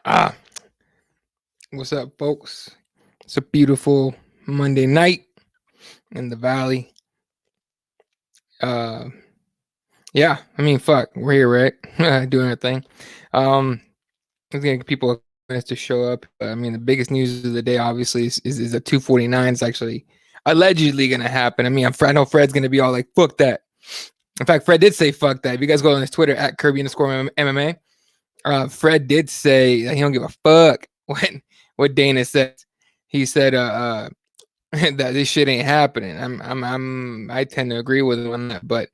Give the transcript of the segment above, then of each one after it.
Ah, what's up, folks? It's a beautiful Monday night in the valley. Uh, yeah, I mean, fuck, we're here, right? Doing our thing. I'm gonna get people minutes to show up. I mean, the biggest news of the day, obviously, is that 249 is actually allegedly gonna happen. I mean, I know Fred's gonna be all like, "Fuck that." In fact, Fred did say "fuck that." If you guys go on his Twitter at Kirby_MMA, Fred did say that he don't give a fuck what Dana said. He said, that this shit ain't happening. I tend to agree with him on that, but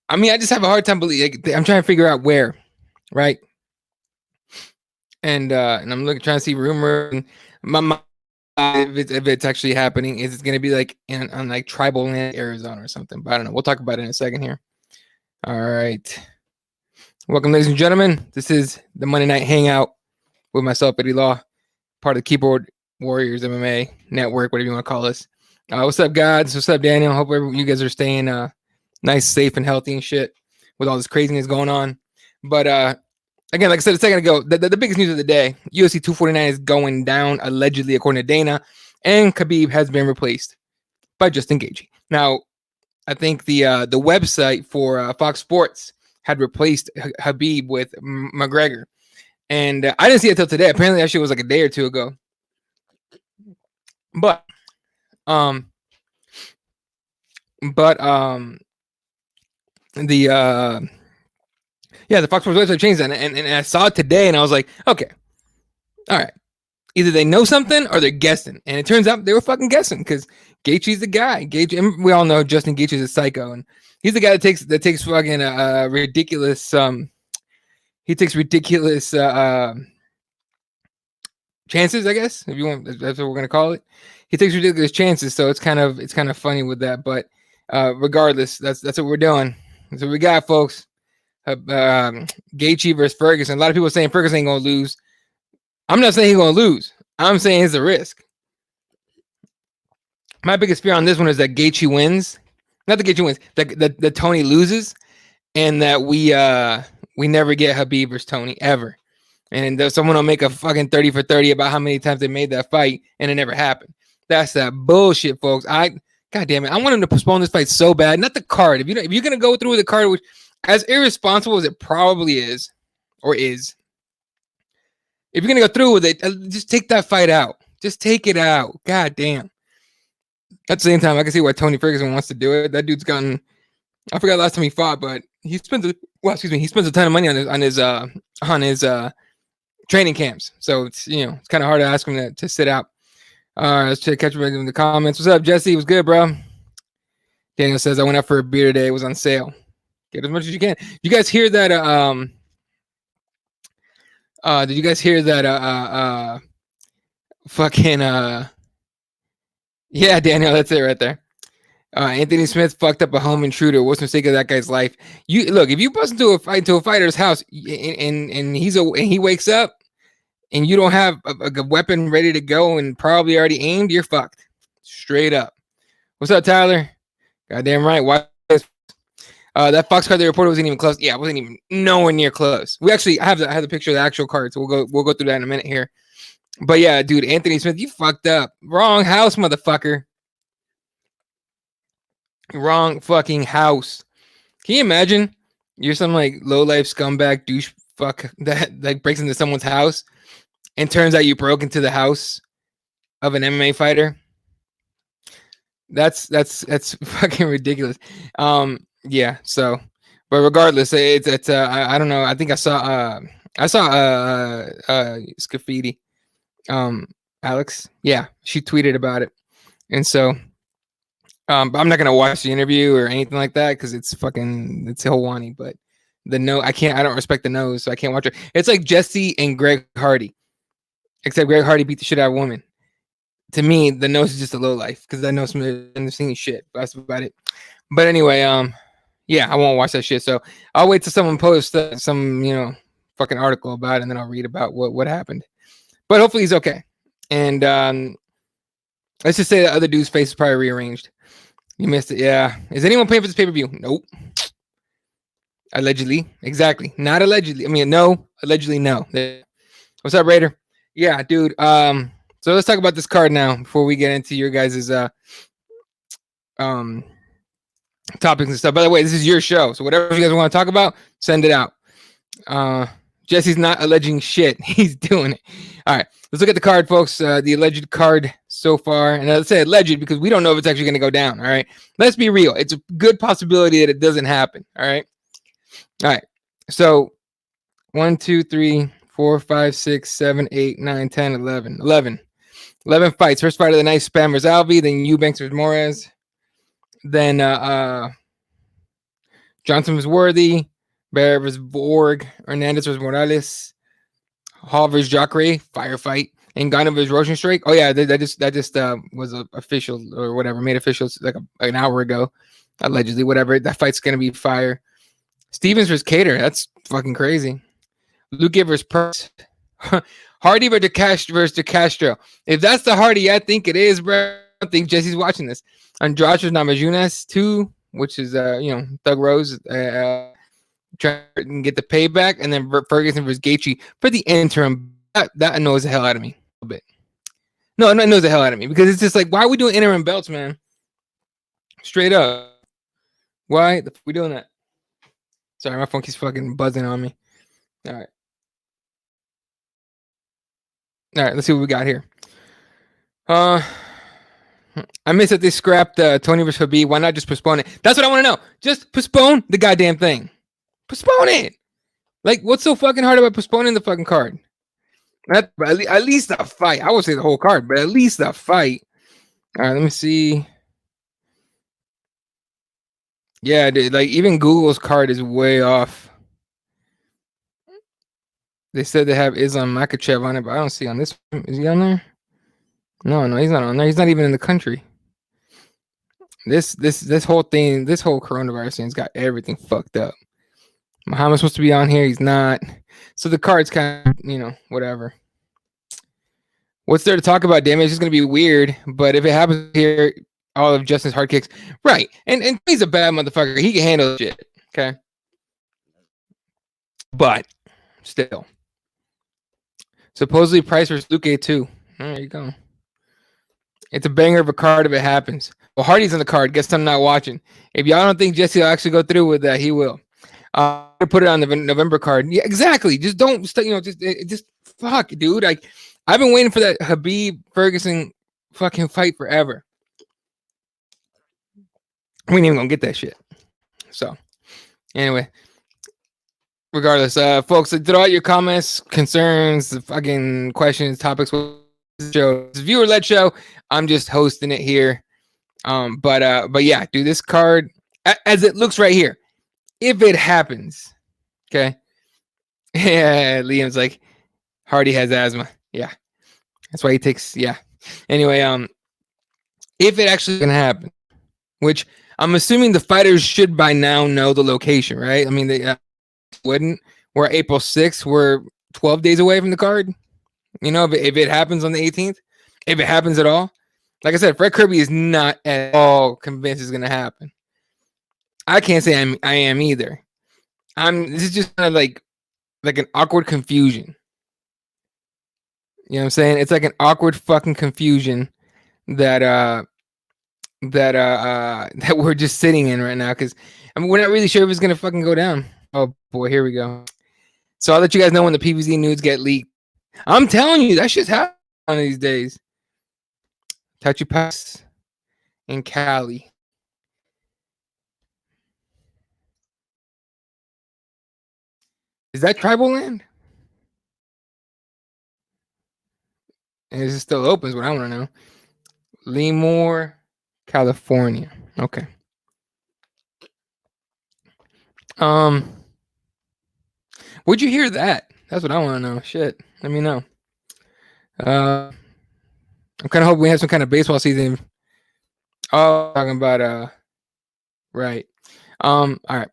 I mean, I just have a hard time believing. I'm trying to figure out where, right? And I'm trying to see rumor. And my if it's actually happening, is it going to be like on like tribal land, Arizona or something? But I don't know. We'll talk about it in a second here. All right, welcome, ladies and gentlemen. This is the Monday Night Hangout with myself, Eddie Law, part of the Keyboard Warriors MMA Network, whatever you want to call us. What's up, guys? What's up, Daniel? Hope you guys are staying nice, safe, and healthy and shit with all this craziness going on. But again, like I said a second ago, the biggest news of the day, UFC 249 is going down, allegedly, according to Dana, and Khabib has been replaced by Justin Gaethje. Now, I think the website for Fox Sports had replaced Khabib with McGregor. And I didn't see it till today. Apparently, that shit was like a day or two ago. But, um, the the Fox Sports website changed that, and I saw it today, and I was like, okay, all right, either they know something or they're guessing, and it turns out they were fucking guessing because Gaethje's the guy. Gaethje, and we all know Justin Gaethje is a psycho, and he's the guy that takes fucking ridiculous he takes ridiculous chances, I guess, if you want, that's what we're gonna call it. He takes ridiculous chances, so it's kind of funny with that. But regardless, that's what we're doing. That's what we got, folks. Gaethje versus Ferguson. A lot of people saying Ferguson ain't gonna lose. I'm not saying he's gonna lose. I'm saying it's a risk. My biggest fear on this one is that Gaethje wins. Not that Gaethje wins. That Tony loses, and that we never get Khabib versus Tony ever. And someone will make a fucking 30 for 30 about how many times they made that fight, and it never happened. That's that bullshit, folks. God damn it, I want him to postpone this fight so bad. Not the card. If you're gonna go through with the card, which as irresponsible as it probably is, or is, if you're gonna go through with it, just take that fight out. Just take it out. God damn. At the same time, I can see why Tony Ferguson wants to do it. That dude's gotten, I forgot last time he fought, but he spends a ton of money on his training camps. So it's kind of hard to ask him to sit out. Let's catch up in the comments. What's up, Jesse? What's good, bro? Daniel says I went out for a beer today. It was on sale. Get as much as you can. You guys hear that? Did you guys hear that? Fucking yeah, Daniel, that's it right there. Anthony Smith fucked up a home intruder. What's the mistake of that guy's life? You look, if you bust into a fighter's house and he wakes up and you don't have a weapon ready to go and probably already aimed, you're fucked. Straight up. What's up, Tyler? Goddamn right. Why? That Fox card they reported wasn't even close. Yeah, it wasn't even nowhere near close. We actually have the picture of the actual card, so we'll go through that in a minute here. But yeah, dude, Anthony Smith, you fucked up. Wrong house, motherfucker. Wrong fucking house. Can you imagine? You're some like low life scumbag douche fuck that like breaks into someone's house, and turns out you broke into the house of an MMA fighter. That's fucking ridiculous. Yeah. So, but regardless, it's I don't know. I think I saw Scafidi, Alex. Yeah, she tweeted about it, and so. But I'm not gonna watch the interview or anything like that because it's Hawani. But I don't respect the nose, so I can't watch it. It's like Jesse and Greg Hardy, except Greg Hardy beat the shit out of a woman. To me, the nose is just a low life because I know some of the singing shit. But that's about it. But anyway, yeah, I won't watch that shit. So I'll wait till someone posts some fucking article about it, and then I'll read about what happened. But hopefully he's okay. And let's just say the other dude's face is probably rearranged. You missed it. Yeah. Is anyone paying for this pay-per-view? Nope. Allegedly. Exactly. Not allegedly. I mean, no. Allegedly, no. What's up, Raider? Yeah, dude. So let's talk about this card now before we get into your guys' um topics and stuff. By the way, this is your show, so whatever you guys want to talk about, send it out. Jesse's not alleging shit; he's doing it. All right, let's look at the card, folks. The alleged card so far, and let's say alleged because we don't know if it's actually going to go down. All right, let's be real. It's a good possibility that it doesn't happen. All right. So 1, 2, 3, 4, 5, 6, 7, 8, 9, 10, 11. 11 fights. First fight of the night, Spam vs. Alvey, then Eubanks vs. Morez. Then Johnson vs. Worthy, Bear vs. Borg, Hernandez vs. Morales, Hall vs. Jacare, firefight, and Gano vs. Rosenstrike. Oh yeah, that just was official or whatever, made official like an hour ago, allegedly. Whatever, that fight's gonna be fire. Stevens vs. Cater, that's fucking crazy. Luke vs. Purse. Hardy versus DeCastro. If that's the Hardy I think it is, bro, I don't think Jesse's watching this. Andrade vs. Namajunas 2, which is Thug Rose trying to get the payback, and then Ferguson vs. Gaethje for the interim. That annoys the hell out of me a little bit. No, it annoys the hell out of me because it's just like, why are we doing interim belts, man? Straight up, why the fuck we doing that? Sorry, my phone keeps fucking buzzing on me. All right, let's see what we got here. I miss that they scrapped Tony vs. Khabib. Why not just postpone it? That's what I want to know. Just postpone the goddamn thing. Postpone it. Like, what's so fucking hard about postponing the fucking card? At least the fight. I would say the whole card, but at least the fight. All right, let me see. Yeah, dude, like even Google's card is way off. They said they have Islam Makhachev on it, but I don't see on this. Is he on there? No, he's not on there. He's not even in the country. This whole thing, this whole coronavirus thing's got everything fucked up. Muhammad's supposed to be on here. He's not. So the card's kind of, whatever. What's there to talk about, damn it? It's just going to be weird. But if it happens here, all of Justin's hard kicks. Right. And he's a bad motherfucker. He can handle shit. Okay. But still. Supposedly Price versus Luque too. There you go. It's a banger of a card if it happens. Well, Hardy's on the card. Guess I'm not watching. If y'all don't think Jesse will actually go through with that, he will. Put it on the November card. Yeah, exactly. Just don't, just fuck, dude. Like, I've been waiting for that Khabib Ferguson fucking fight forever. We ain't even gonna get that shit. So, anyway, regardless, folks, throw out your comments, concerns, fucking questions, topics. Show. It's a viewer-led show. I'm just hosting it here. But yeah, dude, this card, as it looks right here, if it happens, okay. Yeah, Liam's like, Hardy has asthma. Yeah, that's why he takes. Yeah. Anyway, if it actually can happen, which I'm assuming the fighters should by now know the location, right? I mean, they wouldn't. We're April 6th. We're 12 days away from the card. If it happens on the 18th, if it happens at all, like I said, Fred Kirby is not at all convinced it's gonna happen. I can't say I am either. This is just kind of like an awkward confusion. You know what I'm saying? It's like an awkward fucking confusion that we're just sitting in right now because we're not really sure if it's gonna fucking go down. Oh boy, here we go. So I'll let you guys know when the PVZ nudes get leaked. I'm telling you, that shit's happening one of these days. Tachi Pass in Cali. Is that tribal land? And is it still open? Is what I want to know. Lemoore, California. Okay. Would you hear that? That's what I want to know. Shit. Let me know. I'm kind of hoping we have some kind of baseball season. Oh, talking about right. All right.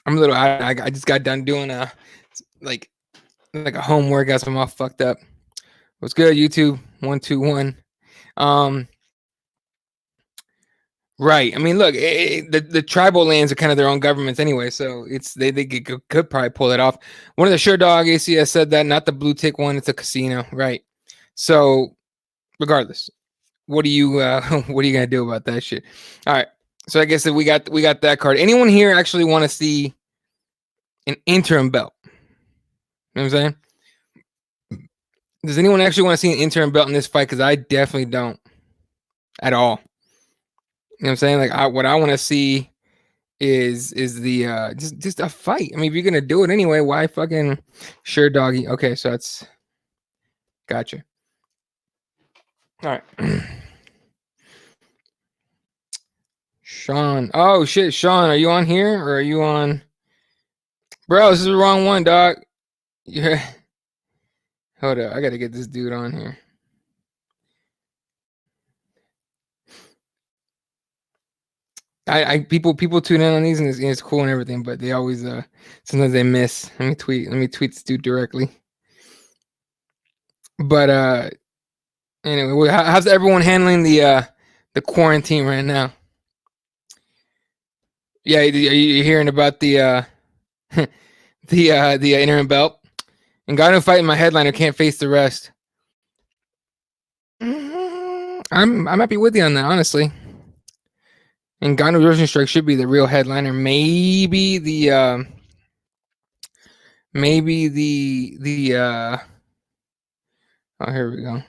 I'm a little. I just got done doing like a home workout, so I'm all fucked up. What's good, YouTube? 121. Right. I mean, look, the tribal lands are kind of their own governments anyway, so it's they could probably pull it off. One of the Sure Dog ACS said that, not the blue tick one. It's a casino, right? So, regardless, what are you what are you gonna do about that shit? All right. So I guess that we got that card. Anyone here actually want to see an interim belt? You know what I'm saying? Does anyone actually want to see an interim belt in this fight? Because I definitely don't at all. You know what I'm saying? Like, what I want to see is the just a fight. I mean, if you're gonna do it anyway, why fucking Sure Doggy? Okay, so that's gotcha. All right. Sean. Oh shit, Sean, are you on here or are you on? Bro, this is the wrong one, dog. Yeah. Hold up, I gotta get this dude on here. I people tune in on these and it's cool and everything, but they always sometimes they miss. Let me tweet this dude directly. But anyway, how's everyone handling the quarantine right now? Yeah, are you hearing about the the interim belt? And Ngannou fighting my headliner can't face the rest. I might be with you on that, honestly. And Ngannou Rosenstrike should be the real headliner. Maybe the oh, here we go.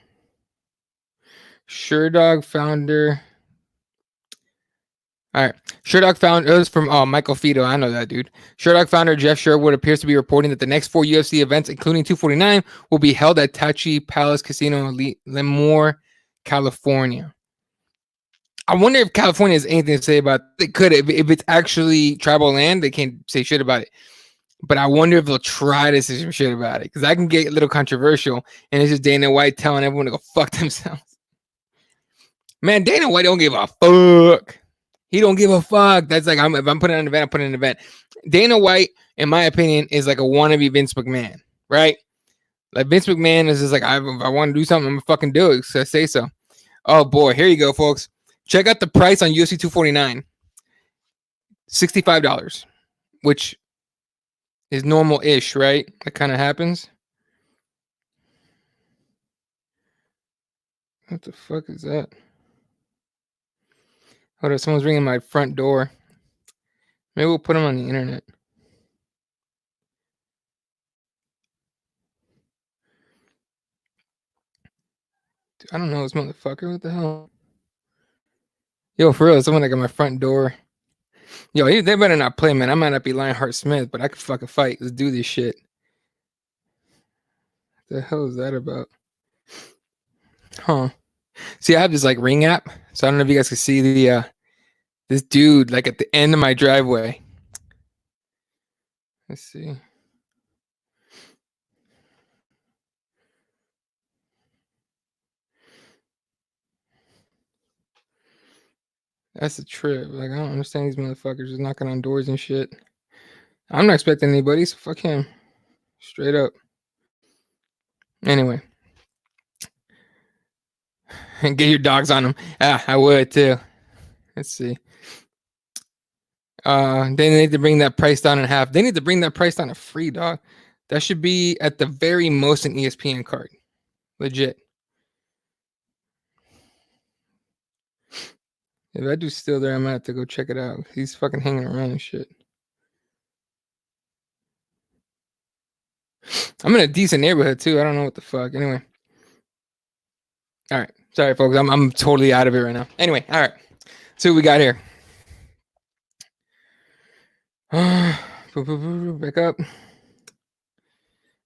Sure Dog founder. All right. Sure Dog founder, it was from Michael Fido. I know that dude. Sure Dog founder Jeff Sherwood appears to be reporting that the next 4 UFC events, including 249, will be held at Tachi Palace Casino in Lemoore, California. I wonder if California has anything to say about it. Could if it's actually tribal land, they can't say shit about it. But I wonder if they'll try to say some shit about it, because I can get a little controversial, and it's just Dana White telling everyone to go fuck themselves. Man, Dana White don't give a fuck. He don't give a fuck. That's like, if I'm putting on an event, I'm putting an event. Dana White, in my opinion, is like a wannabe Vince McMahon, right? Like Vince McMahon is just like, if I want to do something, I'm gonna fucking do it. So I say so. Oh boy, here you go, folks. Check out the price on UFC 249. $65, which is normal-ish, right? That kind of happens. What the fuck is that? Hold on, someone's ringing my front door. Maybe we'll put them on the internet. Dude, I don't know this motherfucker. What the hell? Yo, for real, someone like at my front door. Yo, they better not play, man. I might not be Lionheart Smith, but I could fucking fight. Let's do this shit. What the hell is that about? Huh. See, I have this like Ring app, so I don't know if you guys can see the this dude like at the end of my driveway. Let's see. That's a trip. Like, I don't understand these motherfuckers just knocking on doors and shit. I'm not expecting anybody, so fuck him. Straight up. Anyway. And get your dogs on him. I would too. Let's see. They need to bring that price down in half. They need to bring that price down to free, dog. That should be at the very most an ESPN card. Legit. If that dude's still there, I'm gonna have to go check it out. He's fucking hanging around and shit. I'm in a decent neighborhood too. I don't know what the fuck. Anyway. All right. Sorry, folks. I'm totally out of it right now. Anyway, all right. So what we got here. Back up.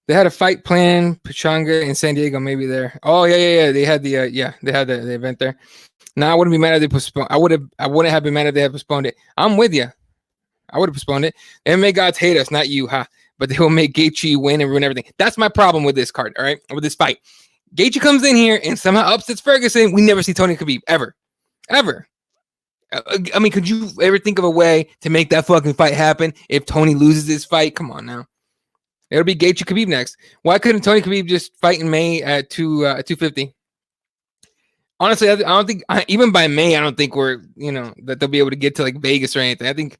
They had a fight plan, Pachanga in San Diego, maybe there. Oh yeah. They had the they had the event there. Now I wouldn't be mad if they postponed. I wouldn't have been mad if they had postponed it. I'm with you. I would have postponed it. MMA gods hate us, not you, huh? But they will make Gaethje win and ruin everything. That's my problem with this card, all right? With this fight. Gaethje comes in here and somehow upsets Ferguson. We never see Tony Khabib, ever. I mean, could you ever think of a way to make that fucking fight happen if Tony loses this fight? Come on now. It'll be Gaethje Khabib next. Why couldn't Tony Khabib just fight in May at 250? honestly, I don't think even by May, I don't think we're that they'll be able to get to like Vegas or anything. I think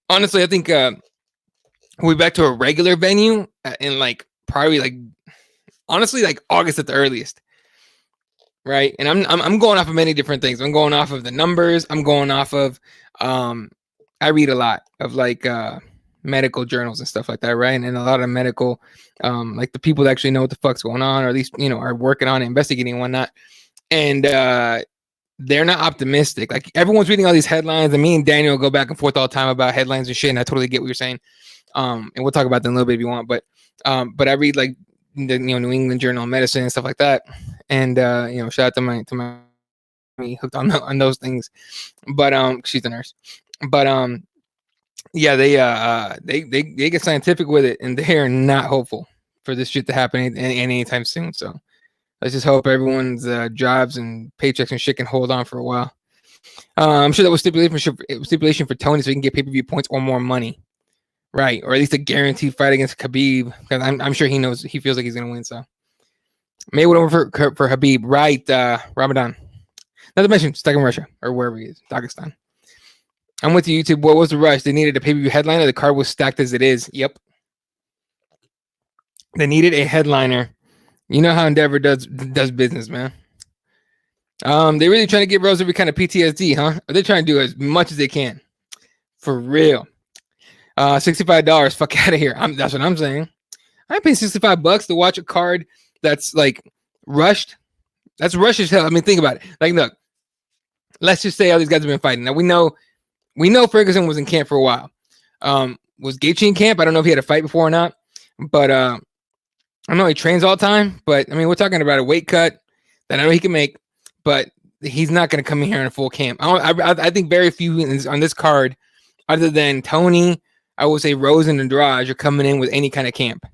honestly, I think we'll be back to a regular venue in like probably like honestly like August at the earliest. Right. And I'm going off of many different things. I'm going off of the numbers. I'm going off of I read a lot of like medical journals and stuff like that, right? And a lot of medical like the people that actually know what the fuck's going on, or at least, are working on it, investigating and whatnot. And they're not optimistic. Like everyone's reading all these headlines, and me and Daniel go back and forth all the time about headlines and shit, and I totally get what you're saying. And we'll talk about that in a little bit if you want. But I read like the New England Journal of Medicine and stuff like that. And shout out to my hooked on those things. But she's a nurse. But yeah, they get scientific with it, and they are not hopeful for this shit to happen anytime soon. So let's just hope everyone's jobs and paychecks and shit can hold on for a while. I'm sure that was stipulation for Tony, so he can get pay-per-view points or more money. Right, or at least a guaranteed fight against Khabib, because I'm sure he feels like he's gonna win. So Mayweather for Khabib, right? Ramadan. Not to mention stuck in Russia or wherever he is, Dagestan. I'm with you, YouTube. What was the rush? They needed a pay-per-view headliner. The card was stacked as it is. Yep. They needed a headliner. You know how Endeavor does business, man. They're really trying to get Rose every kind of PTSD, huh? They're trying to do as much as they can, for real. $65. Fuck out of here. That's what I'm saying. I ain't paying $65 to watch a card that's like rushed. That's rushed as hell. I mean, think about it. Like, look, let's just say all these guys have been fighting. Now we know Ferguson was in camp for a while. Was Gaethje in camp? I don't know if he had a fight before or not, but I know he trains all the time. But I mean, we're talking about a weight cut that I know he can make, but he's not going to come in here in a full camp. I think very few on this card, other than Tony, I would say Rose and Andrade, are coming in with any kind of camp,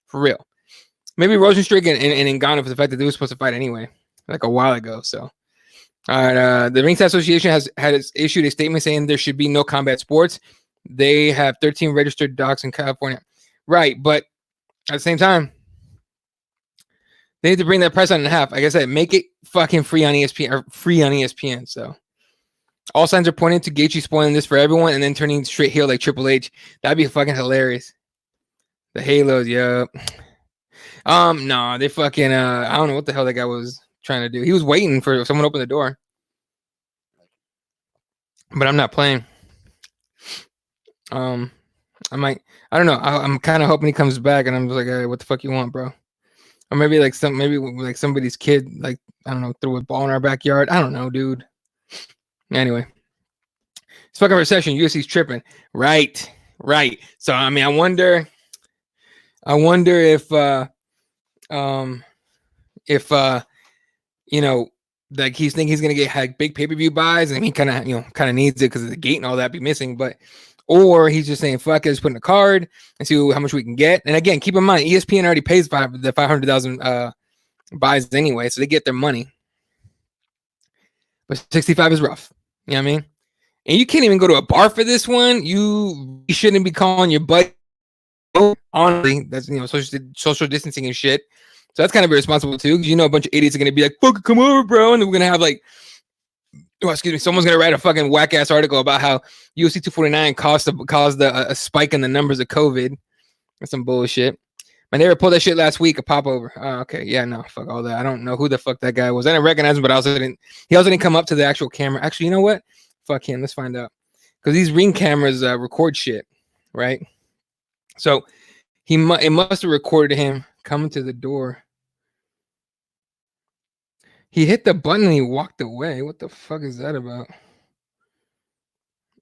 for real. Maybe Rosenstruck and Ngannou for the fact that they were supposed to fight anyway, like a while ago. So, all right, the Ringside Association has issued a statement saying there should be no combat sports. They have 13 registered docs in California, right? But at the same time, they need to bring that price on in half. Like I said, make it fucking free on ESPN. So all signs are pointing to Gaethje spoiling this for everyone and then turning straight heel like Triple H. That'd be fucking hilarious. The Halos, yeah. No, they fucking I don't know what the hell that guy was trying to do. He was waiting for someone to open the door. But I'm not playing. I don't know. I'm kind of hoping he comes back and I'm just like, hey, what the fuck you want, bro? Or maybe like somebody's kid, like, I don't know, threw a ball in our backyard. I don't know, dude. Anyway. It's fucking recession. UFC's tripping. Right. So I mean, I wonder if like he's thinking he's gonna get like big pay-per-view buys, and he kind of needs it because of the gate and all that be missing, or he's just saying fuck it, just put in a card and see how much we can get. And again, keep in mind, ESPN already pays the 500,000 buys anyway, so they get their money. But 65 is rough. You know what I mean? And you can't even go to a bar for this one. You shouldn't be calling your buddy. Honestly, that's social distancing and shit. So that's kind of irresponsible too, because a bunch of idiots are gonna be like, "Fucking come over, bro," and then we're gonna have like, someone's gonna write a fucking whack ass article about how UFC 249 caused a spike in the numbers of COVID. That's some bullshit. My neighbor pulled that shit last week. A pop over. Oh, okay, yeah, no, fuck all that. I don't know who the fuck that guy was. I didn't recognize him, but he also didn't come up to the actual camera. Actually, you know what? Fuck him. Let's find out. Because these Ring cameras record shit, right? So it must have recorded him coming to the door. He hit the button and he walked away. What the fuck is that about?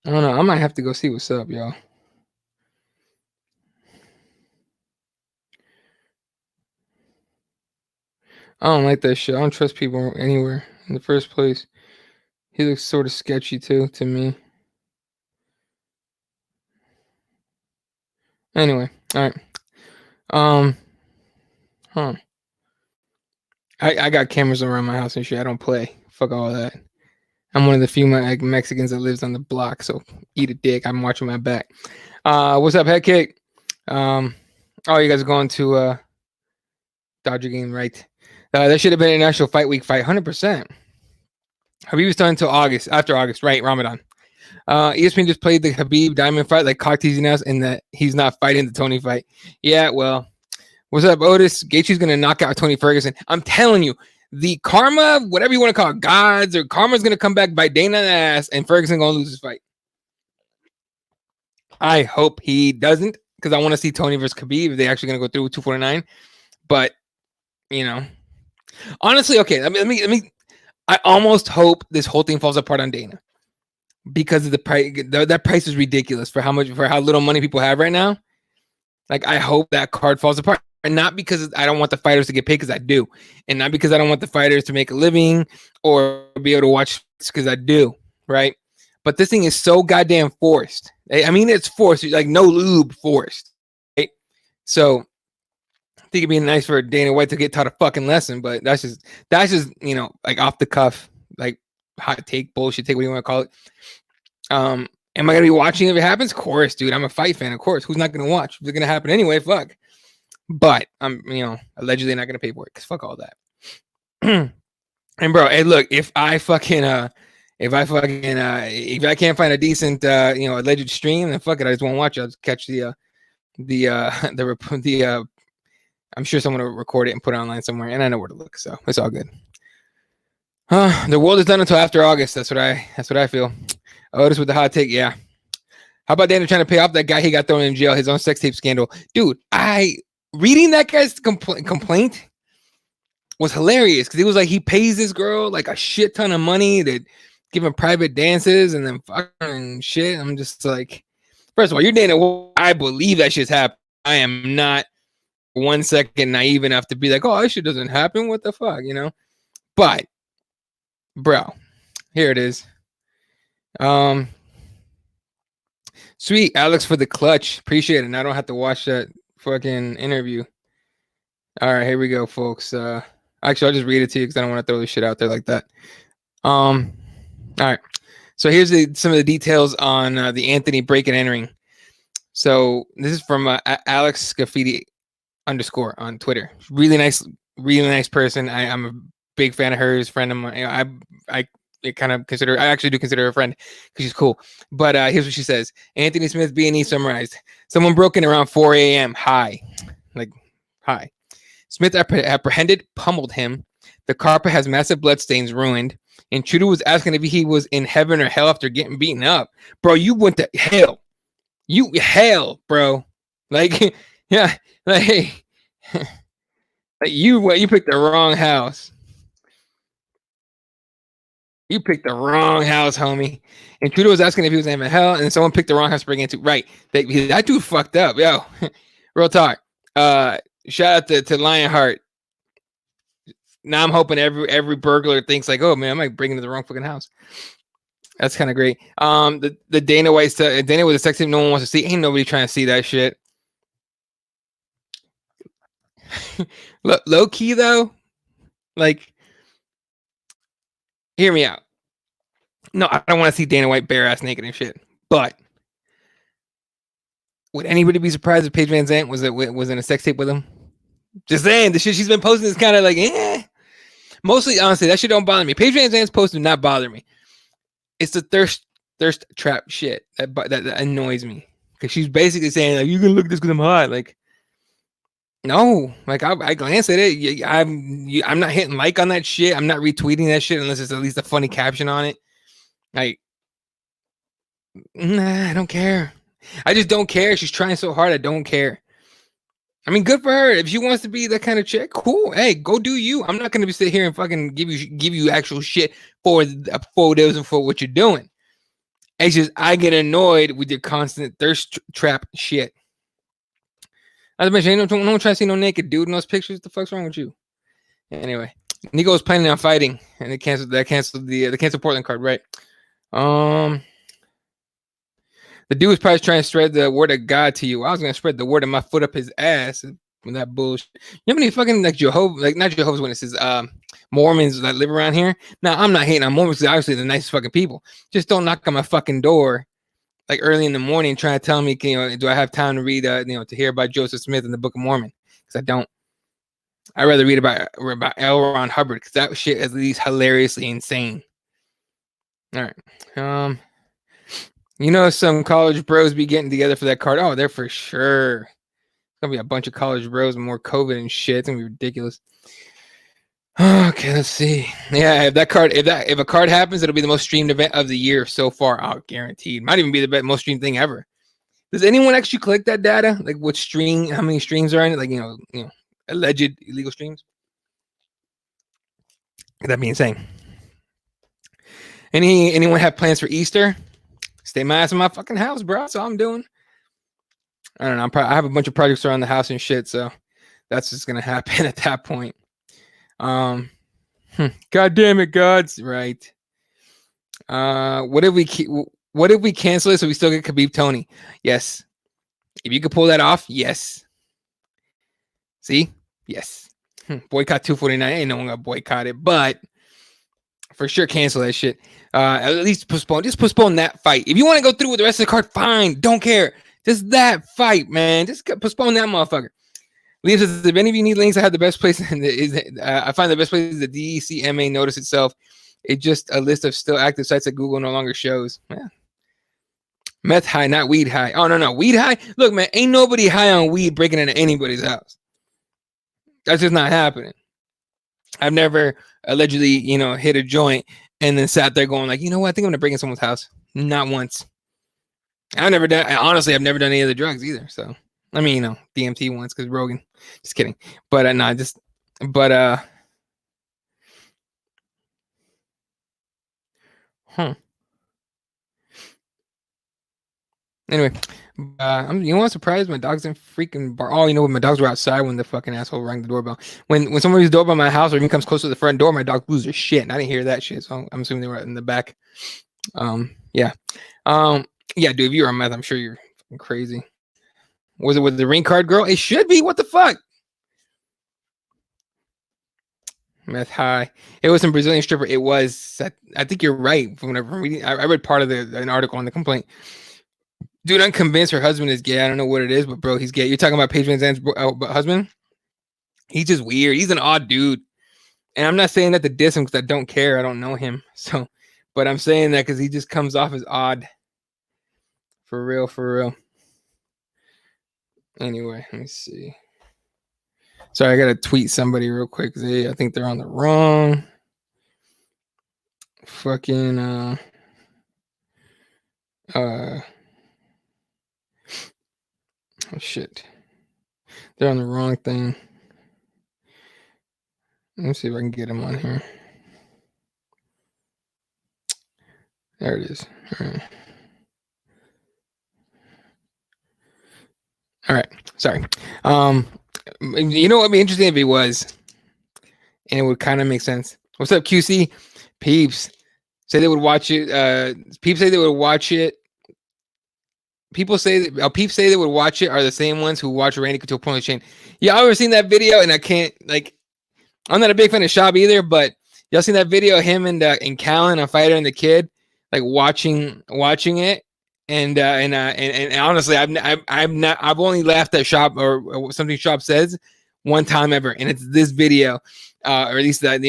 I don't know. I might have to go see what's up, y'all. I don't like that shit. I don't trust people anywhere in the first place. He looks sort of sketchy too to me. Anyway, all right. I got cameras around my house and shit. I don't play. Fuck all that. I'm one of the few Mexicans that lives on the block, so eat a dick. I'm watching my back. What's up, Head Kick? You guys are going to Dodger game, right? That should have been an actual fight week fight, 100%. Habib was done until August, after August, right? Ramadan. ESPN just played the Habib Diamond fight like cock teasing us, and that he's not fighting the Tony fight. Yeah, well, what's up, Otis? Gaethje's gonna knock out Tony Ferguson. I'm telling you, the karma, whatever you want to call it, gods or karma's gonna come back by Dana in the ass, and Ferguson gonna lose his fight. I hope he doesn't, because I want to see Tony versus Khabib if they actually gonna go through with 249. But you know, honestly, okay, let me. I almost hope this whole thing falls apart on Dana because of the price. That price is ridiculous for how little money people have right now. Like, I hope that card falls apart. And not because I don't want the fighters to get paid, because I do. And not because I don't want the fighters to make a living or be able to watch, because I do, right? But this thing is so goddamn forced. I mean, it's forced, like no lube forced, right? So I think it'd be nice for Dana White to get taught a fucking lesson, but that's just like off the cuff, like hot take, bullshit take, what do you want to call it? Am I gonna be watching if it happens? Of course, dude. I'm a fight fan, of course. Who's not gonna watch? If it's gonna happen anyway, fuck. But I'm, allegedly not gonna pay for it, because fuck all that. And bro, hey, look, if I can't find a decent alleged stream, then fuck it, I just won't watch it. I'll just catch I'm sure someone will record it and put it online somewhere, and I know where to look, so it's all good. The world is done until after August. That's what I feel. Otis with the hot take, yeah. How about Dana trying to pay off that guy he got thrown in jail, his own sex tape scandal? Dude, reading that guy's complaint was hilarious, because he was like, he pays this girl like a shit ton of money to give him private dances and then fucking shit. I'm just like, first of all, you're Dana. I believe that shit's happened. I am not 1 second naive enough to be like, oh, that shit doesn't happen. What the fuck, But, bro, here it is. Sweet, Alex, for the clutch. Appreciate it. And I don't have to watch that fucking interview. All right, here we go, folks. Actually, I'll just read it to you because I don't want to throw this shit out there like that. All right. So here's some of the details on the Anthony break and entering. So this is from Alex Scaffidi _, on Twitter. Really nice person. I'm a big fan of hers, friend of mine. I actually do consider her a friend because she's cool. But here's what she says. Anthony Smith B&E summarized. Someone broke in around 4 a.m. Hi. Smith apprehended, pummeled him. The carpet has massive bloodstains, ruined. Intruder was asking if he was in heaven or hell after getting beaten up. Bro, you went to hell. Hell, bro. Like, yeah, like you picked the wrong house. You picked the wrong house, homie. And Trudeau was asking if he was in hell, and someone picked the wrong house to bring into. Right. That dude fucked up, yo. Real talk. Shout out to Lionheart. Now I'm hoping every burglar thinks like, oh man, I might bring into the wrong fucking house. That's kind of great. The Dana White stuff. Dana with the sex tape no one wants to see. Ain't nobody trying to see that shit. Low key though, like, hear me out. No, I don't want to see Dana White bare ass naked and shit. But would anybody be surprised if Paige Van Zandt was in a sex tape with him? Just saying, the shit she's been posting is kind of like, Mostly, honestly, that shit don't bother me. Paige Van Zandt's post do not bother me. It's the thirst trap shit that annoys me, because she's basically saying like, you can look at this because I'm hot. Like, no, like I glance at it. I'm not hitting like on that shit. I'm not retweeting that shit unless it's at least a funny caption on it. Like, nah, I don't care. I just don't care. She's trying so hard. I don't care. I mean, good for her. If she wants to be that kind of chick, cool. Hey, go do you. I'm not gonna be sit here and fucking give you actual shit for the photos and for what you're doing. It's just I get annoyed with your constant thirst trap shit. As I mentioned, no one trying to see no naked dude in those pictures. What the fuck's wrong with you? Anyway, Nico was planning on fighting, and they canceled the Portland card, right? The dude was probably trying to spread the word of God to you. I was gonna spread the word of my foot up his ass with that bullshit. You have any fucking like not Jehovah's Witnesses, Mormons that live around here? Now, I'm not hating on Mormons, because obviously they're nice fucking people. Just don't knock on my fucking door like early in the morning trying to tell me, do I have time to read, to hear about Joseph Smith in the Book of Mormon? Because I don't. I'd rather read about L. Ron Hubbard because that shit is at least hilariously insane. All right. Some college bros be getting together for that card. Oh, they're for sure. It's gonna be a bunch of college bros and more COVID and shit. It's gonna be ridiculous. Okay, let's see. Yeah, if a card happens, it'll be the most streamed event of the year so far. Oh, guaranteed. Might even be the most streamed thing ever. Does anyone actually collect that data? Like what stream? How many streams are in it? Like alleged illegal streams. That'd be insane. Anyone have plans for Easter? Stay my ass in my fucking house, bro. That's all I'm doing. I don't know. I have a bunch of projects around the house and shit, so that's just gonna happen at that point. God damn it, God's right. What if we cancel it so we still get Khabib Tony? Yes. If you could pull that off, yes. See? Yes. Boycott 249. Ain't no one gonna boycott it, but for sure cancel that shit. At least postpone. Just postpone that fight. If you want to go through with the rest of the card, fine. Don't care. Just that fight, man. Just postpone that motherfucker. Liam says, if any of you need links, I have the best place. I find the best place is the DECMA notice itself. It's just a list of still active sites that Google no longer shows. Yeah. Meth high, not weed high. Oh, no. Weed high? Look, man, ain't nobody high on weed breaking into anybody's house. That's just not happening. I've never allegedly, hit a joint and then sat there going like, you know what? I think I'm going to break in someone's house. Not once. I've never done any of the drugs either. So, I mean, DMT once because Rogan. Just kidding. But Anyway, I'm surprised my dog's in freaking bar. Oh, my dogs were outside when the fucking asshole rang the doorbell. When someone rings the doorbell at my house or even comes close to the front door, my dog loses their shit. And I didn't hear that shit, so I'm assuming they were in the back. Yeah. Yeah, dude, if you're on meth, I'm sure you're crazy. Was it with the ring card girl? It should be. What the fuck? Meth high. It was some Brazilian stripper. It was. I think you're right. From whenever I'm reading, I read part of an article on the complaint. Dude, I'm convinced her husband is gay. I don't know what it is, but bro, he's gay. You're talking about Paige Van Zandt's husband? He's just weird. He's an odd dude. And I'm not saying that to diss him because I don't care. I don't know him. So, but I'm saying that because he just comes off as odd. For real. Anyway, let me see. Sorry, I gotta tweet somebody real quick. I think they're on the wrong fucking oh shit. They're on the wrong thing. Let me see if I can get them on here. There it is. All right. Sorry. You know what would be interesting if he was, and it would kind of make sense. What's up, QC? Peeps say they would watch it. Peeps say they would watch it. People say that peeps say they would watch it are the same ones who watch Randy Couture pulling the chain. Yeah, I've ever seen that video, and I can't I'm not a big fan of Shab either, but y'all seen that video of him and Callan, a fighter, and the kid, like watching it. And honestly, I've only laughed at Shop or something Shop says one time ever, and it's this video, or at least that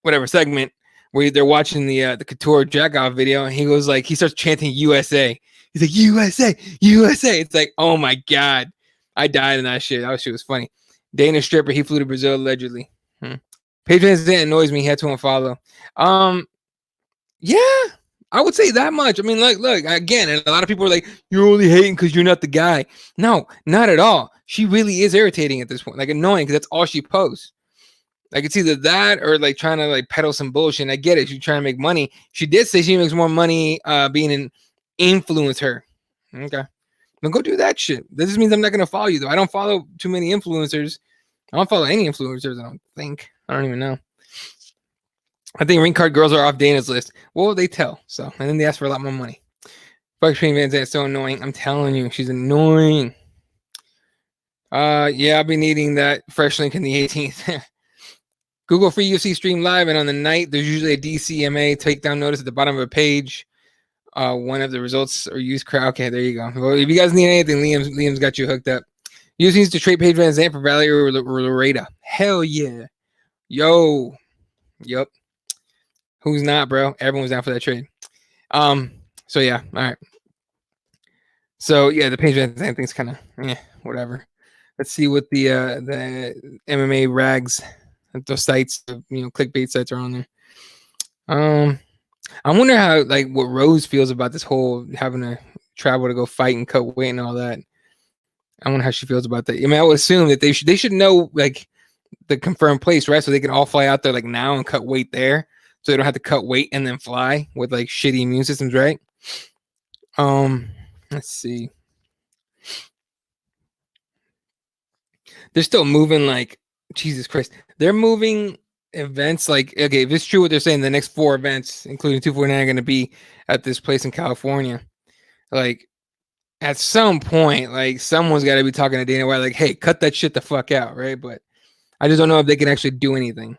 whatever segment where they're watching the Couture Jackoff video, and he starts chanting USA. He's like USA. It's like, oh my god, I died in that shit. That shit was funny. Danish stripper, he flew to Brazil allegedly. Paige Van Zandt annoys me. He had to unfollow. Yeah. I would say that much. I mean, look, again, and a lot of people are like, you're only hating because you're not the guy. No, not at all. She really is irritating at this point, annoying, because that's all she posts. It's either that or trying to peddle some bullshit. And I get it. She's trying to make money. She did say she makes more money being an influencer. Okay. Then go do that shit. This just means I'm not going to follow you, though. I don't follow too many influencers. I don't follow any influencers, I don't think. I don't even know. I think ring card girls are off Dana's list. Well, they tell. So, and then they ask for a lot more money. Fuck Shane Van Zandt, so annoying. I'm telling you, she's annoying. Yeah, I'll be needing that fresh link in the 18th. Google free UFC stream live, and on the night, there's usually a DCMA takedown notice at the bottom of a page. One of the results or use crowd. Okay, there you go. Well, if you guys need anything, Liam's got you hooked up. UFC needs to trade Paige Van Zandt for Valerie or Loretta. Hell yeah. Yo. Yup. Who's not, bro? Everyone's down for that trade. So yeah, all right. So yeah, the Paige Van Zandt thing's kind of whatever. Let's see what the MMA rags, those sites, clickbait sites are on there. I wonder how what Rose feels about this whole having to travel to go fight and cut weight and all that. I wonder how she feels about that. I mean, I would assume that they should know the confirmed place, right? So they can all fly out there now and cut weight there, so they don't have to cut weight and then fly with shitty immune systems, right? Let's see. They're still moving Jesus Christ. They're moving events okay, if it's true what they're saying, the next 4 events, including 249, are going to be at this place in California. At some point, someone's got to be talking to Dana White, hey, cut that shit the fuck out, right? But I just don't know if they can actually do anything.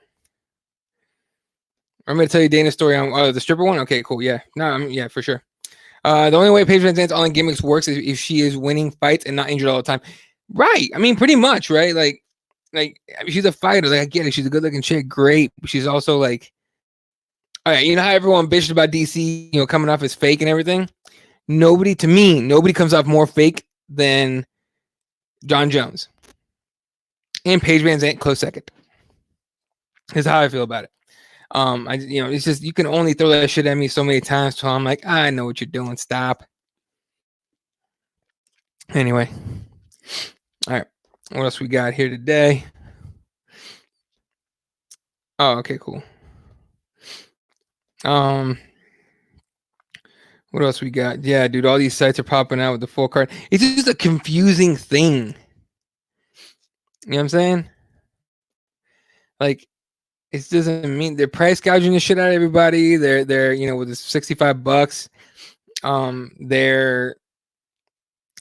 I'm going to tell you Dana's story on the stripper one. Okay, cool. Yeah, no, yeah, for sure. The only way Paige Van Zandt's all in gimmicks works is if she is winning fights and not injured all the time. Right. I mean, pretty much, right? She's a fighter. I get it. She's a good looking chick. Great. But she's also all right, you know how everyone bitched about DC, coming off as fake and everything? Nobody comes off more fake than Jon Jones. And Paige Van Zandt, close second. Is how I feel about it. It's just, you can only throw that shit at me so many times till I'm I know what you're doing. Stop. Anyway. All right. What else we got here today? Oh, okay, cool. What else we got? Yeah, dude, all these sites are popping out with the full card. It's just a confusing thing. You know what I'm saying? It doesn't mean they're price gouging the shit out of everybody. They're with this $65. They're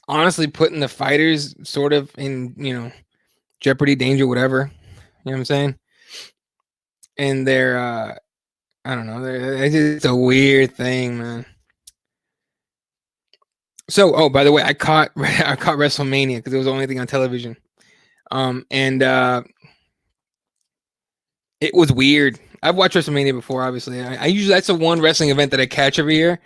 honestly putting the fighters sort of in jeopardy, danger, whatever. You know what I'm saying? And they're I don't know. It's just a weird thing, man. So, oh, by the way, I caught WrestleMania because it was the only thing on television. And it was weird. I've watched WrestleMania before, obviously. I usually, that's the one wrestling event that I catch every year.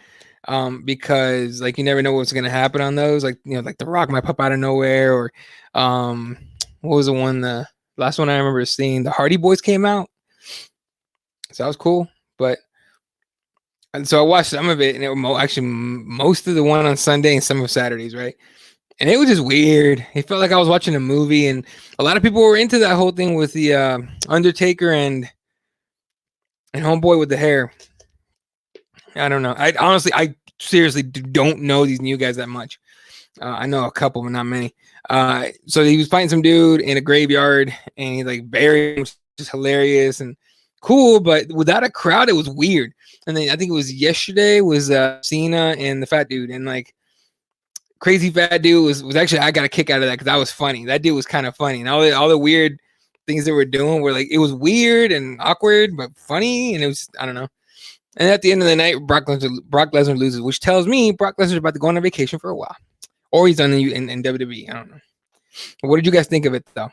Because you never know what's gonna happen on those. The Rock might pop out of nowhere, or what was the last one I remember seeing? The Hardy Boys came out. So that was cool. And so I watched some of it, and it was actually most of the one on Sunday and some of Saturdays, right? And it was just weird. It felt like I was watching a movie, and a lot of people were into that whole thing with the Undertaker and homeboy with the hair. I don't know. I seriously don't know these new guys that much. I know a couple, but not many. So he was fighting some dude in a graveyard, and he buried him, which is hilarious and cool, but without a crowd, it was weird. And then I think it was yesterday was Cena and the fat dude, and crazy fat dude was actually, I got a kick out of that because that was funny. That dude was kind of funny, and all the weird things they were doing were it was weird and awkward but funny, and it was, I don't know. And at the end of the night, Brock Lesnar loses, which tells me Brock Lesnar's about to go on a vacation for a while, or he's done in WWE. I don't know. But what did you guys think of it though?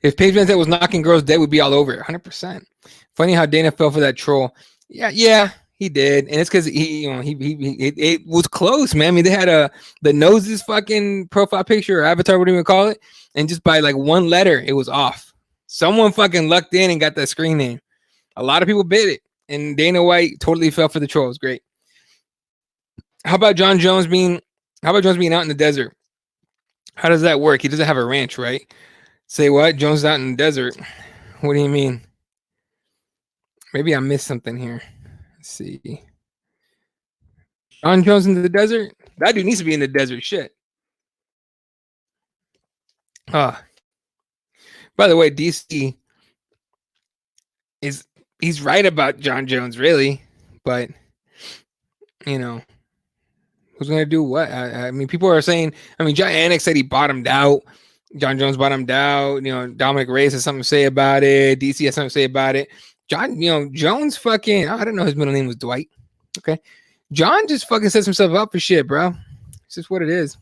If Paige Van Zandt was knocking girls dead, we'd be all over it, 100%. Funny how Dana fell for that troll. Yeah, he did, and it's because it was close, man. I mean, they had the noses fucking profile picture or avatar, whatever you call it, and just by one letter, it was off. Someone fucking lucked in and got that screen name. A lot of people bid it, and Dana White totally fell for the troll. It was great. How about Jon Jones being out in the desert? How does that work? He doesn't have a ranch, right? Say what? Jones out in the desert. What do you mean? Maybe I missed something here. Let's see. Jon Jones in the desert? That dude needs to be in the desert. Shit. By the way, DC he's right about Jon Jones, really, but who's gonna do what? I mean, people are saying. I mean, John Anik said he bottomed out. Jon Jones bottomed out. Dominic Reyes has something to say about it. DC has something to say about it. Jones fucking. I don't know his middle name was Dwight. Okay, John just fucking sets himself up for shit, bro. just what it is.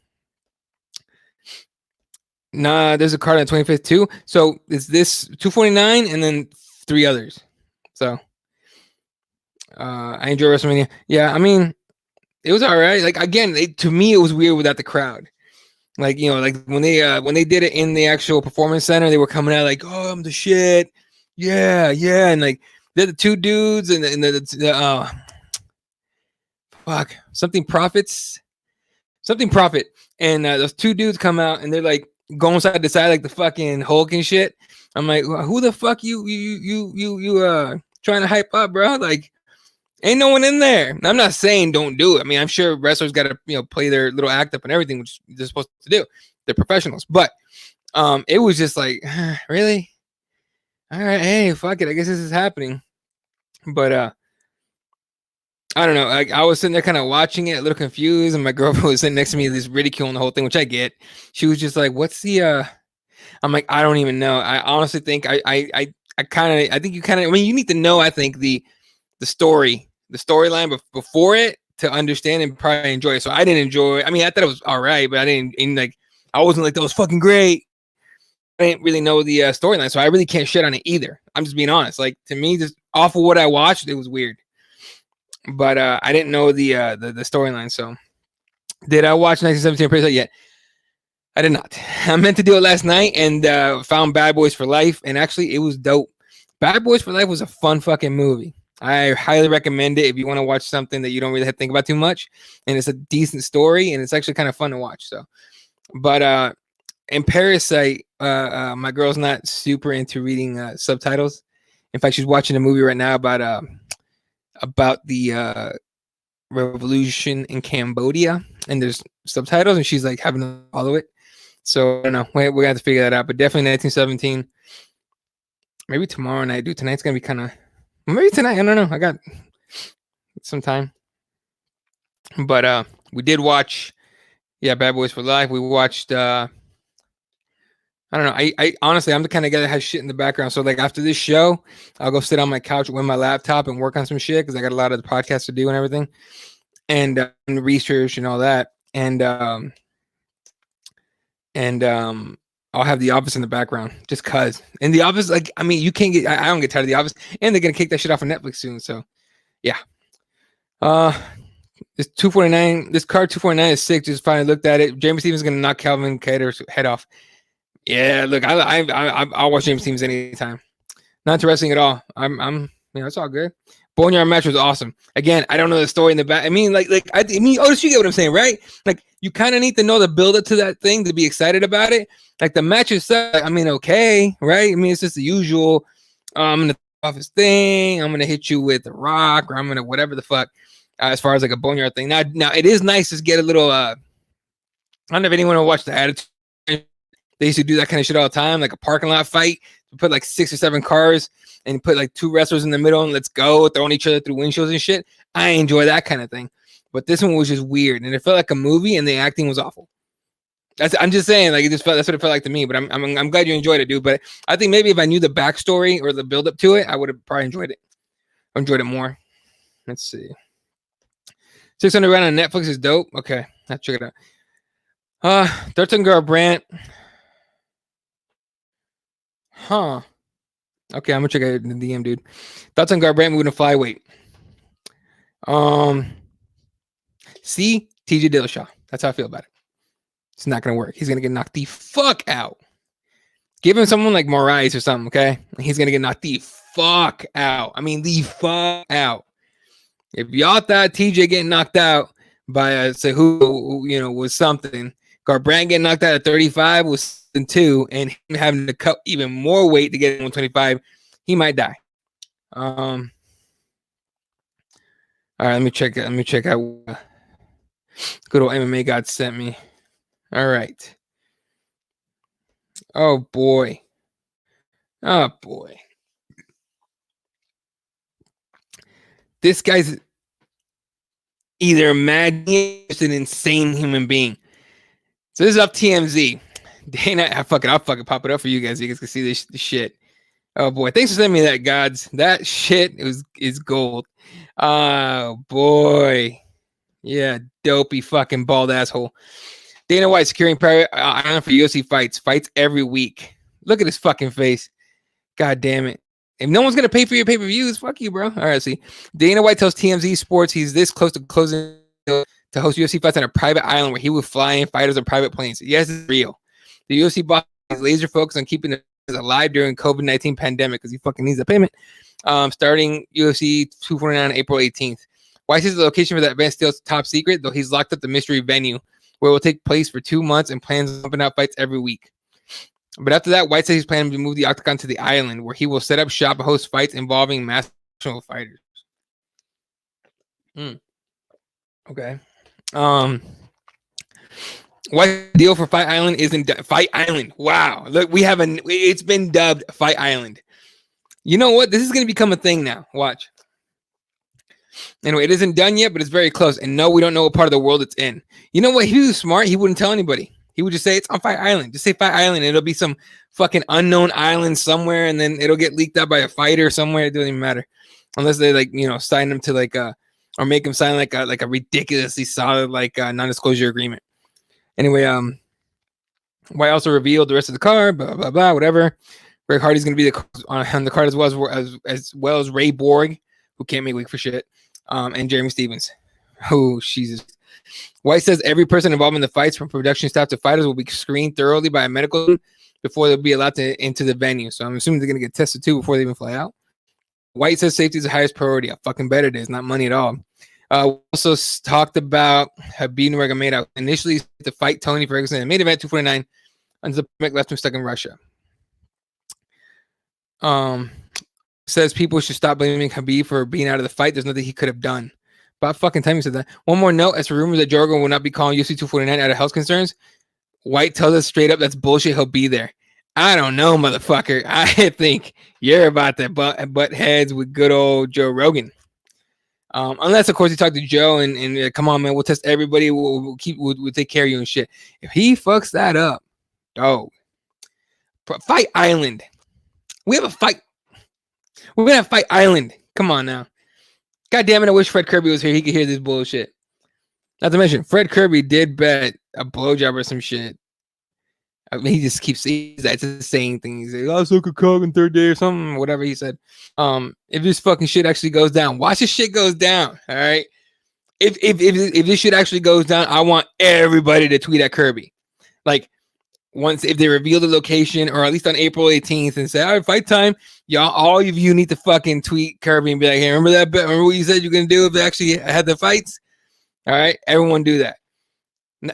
Nah, there's a card on the 25th too. So it's this 249 and then 3 others. So I enjoy WrestleMania. Yeah, I mean, it was all right. Like again, to me, it was weird without the crowd. Like like when they did it in the actual performance center, they were coming out like, "Oh, I'm the shit, yeah, yeah," and like they're the 2 dudes and the fuck something profit, and those 2 dudes come out and they're like going side to side like the fucking Hulk and shit. I'm like, who the fuck you trying to hype up, bro? Like, ain't no one in there. I'm not saying don't do it. I mean, I'm sure wrestlers got to play their little act up and everything, which they're supposed to do. They're professionals, but it was just like, really? All right, hey, fuck it. I guess this is happening, but I don't know. I was sitting there kind of watching it, a little confused, and my girlfriend was sitting next to me, just ridiculing the whole thing, which I get. She was just like, "What's the?" I'm like, I don't even know. I honestly think I think you kind of. I mean, you need to know. I think the storyline before it to understand and probably enjoy it. So I didn't enjoy it. I mean, I thought it was all right, but I didn't. And like, I wasn't like that was fucking great. I didn't really know the storyline, so I really can't shit on it either. I'm just being honest. Like to me, just off of what I watched, it was weird. But I didn't know the storyline. So did I watch 1917 Praise yet? I did not. I meant to do it last night and found Bad Boys for Life, and actually it was dope. Bad Boys for Life was a fun fucking movie. I highly recommend it if you want to watch something that you don't really have to think about too much, and it's a decent story, and it's actually kind of fun to watch. So, but in Parasite, my girl's not super into reading subtitles. In fact, she's watching a movie right now about the revolution in Cambodia, and there's subtitles, and she's like having to follow it. So I don't know. We're gonna have to figure that out. But definitely 1917. Maybe tomorrow night, dude. Tonight's gonna be kind of. Maybe tonight. I don't know. I got some time. But we did watch. Yeah, Bad Boys for Life. We watched. I don't know. I honestly, I'm the kind of guy that has shit in the background. So like after this show, I'll go sit on my couch with my laptop and work on some shit because I got a lot of the podcasts to do and everything, and research and all that. And I'll have The Office in the background just cause. And The Office, like, I mean, you can't get. I don't get tired of The Office, and they're gonna kick that shit off of Netflix soon. So, yeah. This 249, this card 249 is sick. Just finally looked at it. Jamie Stevens is gonna knock Calvin Cater's head off. Yeah, look, I'll watch James Stevens anytime. Not interesting at all. I'm it's all good. Boneyard match was awesome. Again, I don't know the story in the back. I mean, you get what I'm saying, right? Like, you kind of need to know the build up to that thing to be excited about it. Like the match itself, I mean, okay, right? I mean, it's just the usual. I'm gonna off his thing. I'm gonna hit you with the rock, or I'm gonna whatever the fuck. As far as like a boneyard thing. Now it is nice to get a little. I don't know if anyone will watch the Attitude. They used to do that kind of shit all the time, like a parking lot fight. Put like 6 or 7 cars and put like 2 wrestlers in the middle and let's go, throwing each other through windshields and shit. I enjoy that kind of thing. But this one was just weird, and it felt like a movie, and the acting was awful. I'm just saying, like that's what it felt like to me. But I'm glad you enjoyed it, dude. But I think maybe if I knew the backstory or the build up to it, I would have probably enjoyed it. I enjoyed it more. Let's see. 600 Round on Netflix is dope. Okay, I'll check it out. 13 Girl Brandt. Huh. Okay, I'm gonna check out the DM, dude. Thoughts on Garbrandt moving to flyweight? See, TJ Dillashaw. That's how I feel about it. It's not gonna work. He's gonna get knocked the fuck out. Give him someone like Moraes or something, okay? He's gonna get knocked the fuck out. I mean, the fuck out. If y'all thought TJ getting knocked out by say who was something, Garbrandt getting knocked out at 35 was 2, and him having to cut even more weight to get 125, he might die. All right, let me check out what good old MMA God sent me. All right. Oh boy. This guy's either mad or just an insane human being. So this is up TMZ. Dana, I'll fucking pop it up for you guys. You guys can see this shit. Oh boy, thanks for sending me that, gods. That shit is gold. Oh boy, Yeah, dopey fucking bald asshole. Dana White securing private island for UFC fights every week. Look at his fucking face. God damn it. If no one's gonna pay for your pay-per-views, fuck you, bro. All right, see. Dana White tells TMZ Sports he's this close to closing to host UFC fights on a private island where he would fly in fighters on private planes. Yes, it's real. The UFC boss is laser focused on keeping it alive during COVID-19 pandemic because he fucking needs a payment. Starting UFC 249 on April 18th. White says the location for that event still top secret, though he's locked up the mystery venue where it will take place for 2 months and plans on pumping out fights every week. But after that, White says he's planning to move the Octagon to the island where he will set up shop and host fights involving national fighters. Okay. White's deal for Fight Island isn't Fight Island. Wow. Look, it's been dubbed Fight Island. You know what? This is going to become a thing now. Watch. Anyway, it isn't done yet, but it's very close. And no, we don't know what part of the world it's in. You know what? He was smart. He wouldn't tell anybody. He would just say it's on Fight Island. Just say Fight Island. It'll be some fucking unknown island somewhere, and then it'll get leaked out by a fighter somewhere. It doesn't even matter, unless they sign him to or make him sign like a ridiculously solid non-disclosure agreement. Anyway, White also revealed the rest of the card. Blah blah blah. Whatever. Greg Hardy's going to be on the card as well as Ray Borg, who can't make weight for shit, and Jeremy Stevens. Oh, Jesus. White says every person involved in the fights, from production staff to fighters, will be screened thoroughly by a medical team before they'll be allowed into the venue. So I'm assuming they're going to get tested too before they even fly out. White says safety is the highest priority. I fucking bet it is. Not money at all. Also talked about Khabib Nurmagomedov initially to fight Tony Ferguson in the main event 249 until the pandemic left him stuck in Russia. Says people should stop blaming Khabib for being out of the fight. There's nothing he could have done. About fucking time he said that. One more note: as for rumors that Jorgen will not be calling UFC 249 out of health concerns, White tells us straight up that's bullshit. He'll be there. I don't know, motherfucker. I think you're about to butt heads with good old Joe Rogan. Unless, of course, you talk to Joe and come on, man, we'll test everybody. We'll take care of you and shit. If he fucks that up, Fight Island. We have a fight. We're gonna have Fight Island. Come on now. God damn it, I wish Fred Kirby was here. He could hear this bullshit. Not to mention, Fred Kirby did bet a blowjob or some shit. I mean, he just keeps saying that. It's the same thing. He's like, I'll suck a cock on third day or something, whatever he said. If this fucking shit actually goes down, watch this shit goes down. All right. If this shit actually goes down, I want everybody to tweet at Kirby. Like, if they reveal the location, or at least on April 18th, and say, all right, fight time, y'all, all of you need to fucking tweet Kirby and be like, hey, remember that? Remember what you said you're going to do if they actually had the fights? All right. Everyone do that.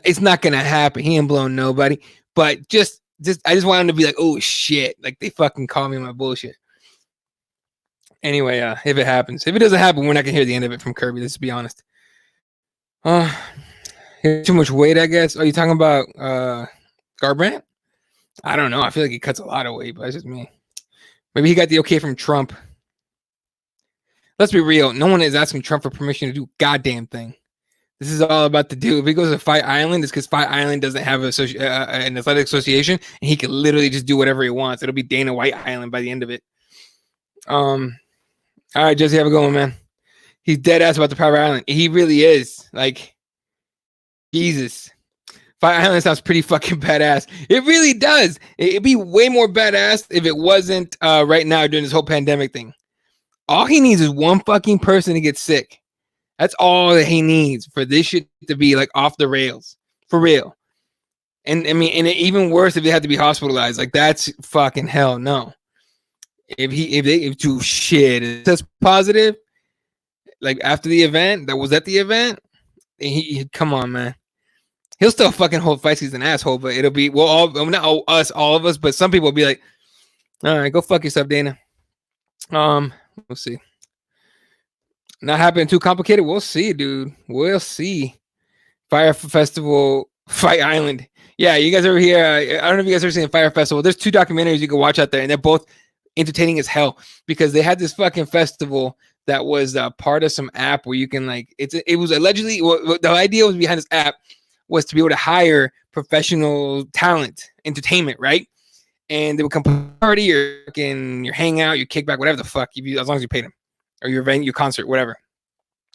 It's not going to happen. He ain't blowing nobody. But just I just want him to be like, oh shit, like they fucking call me my bullshit. Anyway, if it happens, if it doesn't happen, we're not gonna hear the end of it from Kirby. Let's be honest. Too much weight, I guess. Are you talking about Garbrandt? I don't know. I feel like he cuts a lot of weight, but it's just me. Maybe he got the okay from Trump. Let's be real. No one is asking Trump for permission to do a goddamn thing. This is all about the dude. If he goes to Fight Island, it's because Fight Island doesn't have an athletic association, and he can literally just do whatever he wants. It'll be Dana White Island by the end of it. All right, Jesse, have a good one, man. He's dead ass about the private island. He really is. Like, Jesus. Fight Island sounds pretty fucking badass. It really does. It'd be way more badass if it wasn't right now during this whole pandemic thing. All he needs is one fucking person to get sick. That's all that he needs for this shit to be like off the rails, for real. And I mean, and even worse if they had to be hospitalized. Like, that's fucking hell no. If too shit that's positive, like after the event, that was at the event, he come on, man. He'll still fucking hold fights. He's an asshole, but it'll be all of us, but some people will be like, all right, go fuck yourself, Dana. We'll see. Not happening too complicated. We'll see, dude. We'll see. Fire Festival, Fight Island. Yeah, you guys over here. I don't know if you guys ever seen Fire Festival. There's 2 documentaries you can watch out there, and they're both entertaining as hell because they had this fucking festival that was part of some app where you can it was allegedly the idea was behind this app was to be able to hire professional talent, entertainment, right? And they would come party, your hangout, your kickback, whatever the fuck, as long as you paid them. Or your venue, your concert, whatever.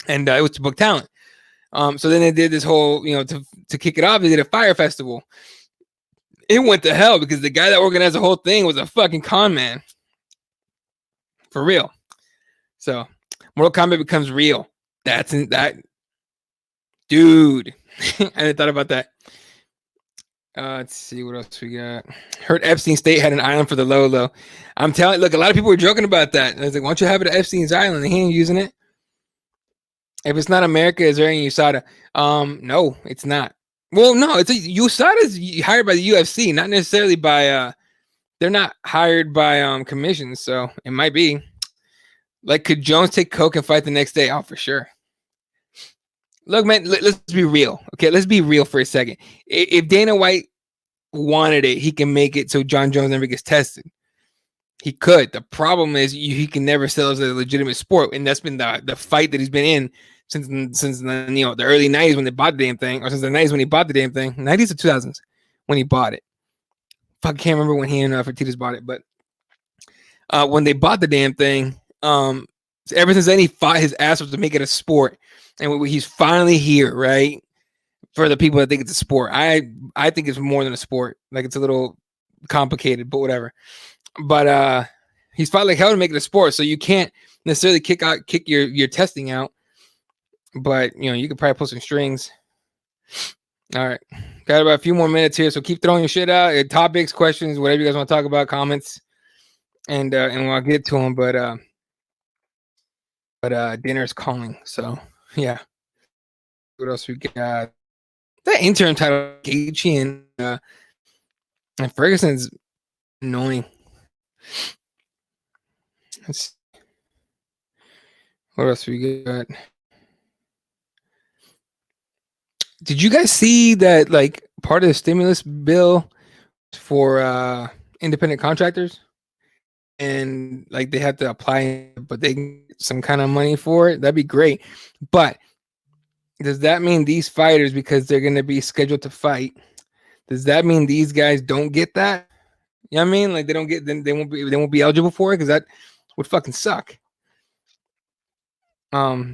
And it was to book talent. So then they did this whole, to kick it off, they did a fire festival. It went to hell because the guy that organized the whole thing was a fucking con man. For real. So Mortal Kombat becomes real. That, dude. I hadn't thought about that. Let's see what else we got. Heard Epstein State had an island for the Lolo. I'm telling, look, a lot of people were joking about that. I was like, why don't you have it at Epstein's Island? He ain't using it. If it's not America, is there any USADA? No, it's not. Well, no, it's USADA is hired by the UFC, not necessarily by. They're not hired by commissions, so it might be. Like, could Jones take coke and fight the next day? Oh, for sure. Look, man, let's be real. Okay, let's be real for a second. If Dana White wanted it, he can make it so John Jones never gets tested. He could. The problem is he can never sell as a legitimate sport, and that's been the fight that he's been in since the early 90s when they bought the damn thing, or since the 90s when he bought the damn thing, 90s or 2000s when he bought it. Fuck, I can't remember when he and Fertitas bought it, but when they bought the damn thing, ever since then he fought his ass off to make it a sport, and he's finally here, right? For the people that think it's a sport, I think it's more than a sport. Like, it's a little complicated, but whatever. But he's fought like hell to make it a sport, so you can't necessarily kick your testing out. But you could probably pull some strings. All right, got about a few more minutes here, so keep throwing your shit out, topics, questions, whatever you guys want to talk about, comments, and I'll get to them. But dinner's calling, so yeah. What else we got? That interim title, Gaethje and Ferguson's annoying. Let's see. What else we got? Did you guys see that, like, part of the stimulus bill for independent contractors? And, like, they have to apply, but they can get some kind of money for it? That'd be great. But does that mean these fighters, because they're going to be scheduled to fight, does that mean these guys don't get that? You know what I mean? Like, they don't get, then they won't be eligible for it, because that would fucking suck. I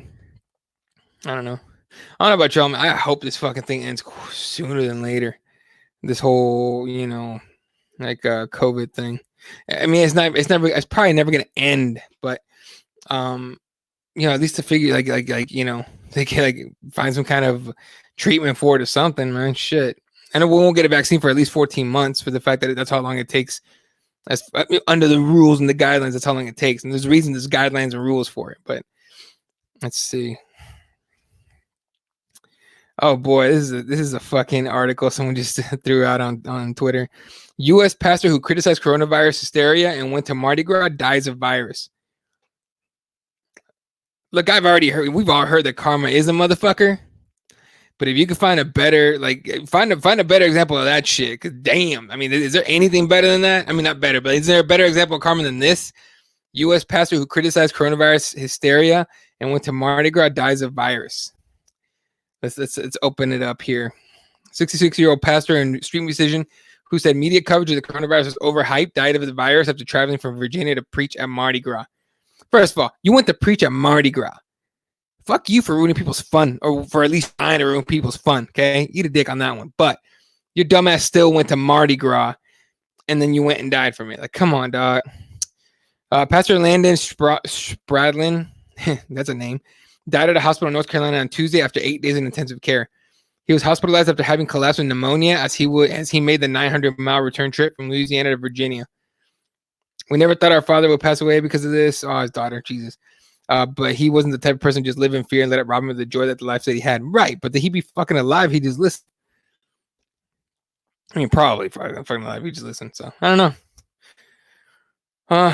don't know. I don't know about y'all, man. I hope this fucking thing ends sooner than later. This whole, COVID thing. I mean, it's probably never gonna end. But, at least to figure, they can find some kind of treatment for it or something, man. Shit. I know we won't get a vaccine for at least 14 months for the fact that that's how long it takes. Under the rules and the guidelines, that's how long it takes. And there's a reason there's guidelines and rules for it. But let's see. Oh boy, this is a fucking article someone just threw out on Twitter. U.S. pastor who criticized coronavirus hysteria and went to Mardi Gras dies of virus. Look, we've all heard that karma is a motherfucker. But if you can find a better, find a better example of that shit, because damn, I mean, is there anything better than that? I mean, not better, but is there a better example of karma than this? U.S. pastor who criticized coronavirus hysteria and went to Mardi Gras dies of virus. Let's open it up here. 66-year-old pastor and street musician who said media coverage of the coronavirus was overhyped died of the virus after traveling from Virginia to preach at Mardi Gras. First of all, you went to preach at Mardi Gras. Fuck you for ruining people's fun, or for at least trying to ruin people's fun, okay? Eat a dick on that one. But your dumbass still went to Mardi Gras, and then you went and died from it. Like, come on, dog. Pastor Landon Spradlin, that's a name, died at a hospital in North Carolina on Tuesday after 8 days in intensive care. He was hospitalized after having collapsed with pneumonia as he made the 900-mile return trip from Louisiana to Virginia. We never thought our father would pass away because of this. Oh, his daughter, Jesus. But he wasn't the type of person to just live in fear and let it rob him of the joy that the life that he had. Right, but he'd be fucking alive. He just listened. I mean, probably fucking alive. He just listened. So I don't know.